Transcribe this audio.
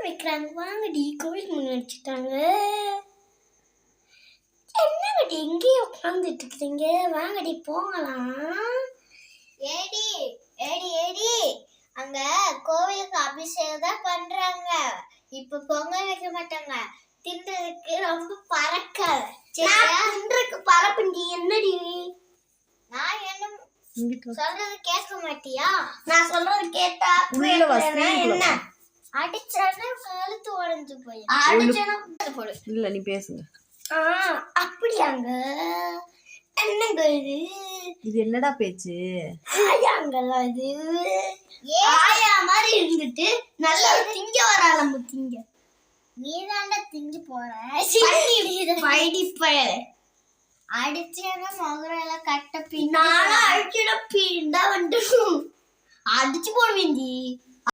வைக்கிறாங்க. வாங்கடி, கோவில் முன்னாடி வச்சுட்டாங்க. என்னங்கடி எங்கேயே உட்காந்துட்டு இருக்கிறீங்க? வாங்கடி போகலாம். ஏடி ஏடி ஏடி, அங்க கோவிலுக்கு அபிஷேகம் தான் பண்றாங்க. இப்ப பொங்கல் வைக்க மாட்டாங்க. தின்றதுக்கு ரொம்ப பறக்க. தின்றதுக்கு பறப்புண்டி. என்னடி நான் என்ன சொல்றது கேட்க மாட்டியா? நான் சொல்றது கேட்டா என்ன அடிச்சானே கழுத்து உடைஞ்சு போய் அடிச்சா இல்ல நீ பேசுங்க. அப்படியாங்க? என்னங்க இது? இது என்னடா பேச்சு? ஆயாங்களா இது? ஆயா மாதிரி இருந்துட்டு நல்லா திங்க வராளம். திங்க நீ தாண்டா திஞ்சு போற. அடிச்சேன்னா மகுரையில கட்ட பின்னால அடிச்சிட பீண்டா வந்துட்டு அடிச்சு போடுவேன்.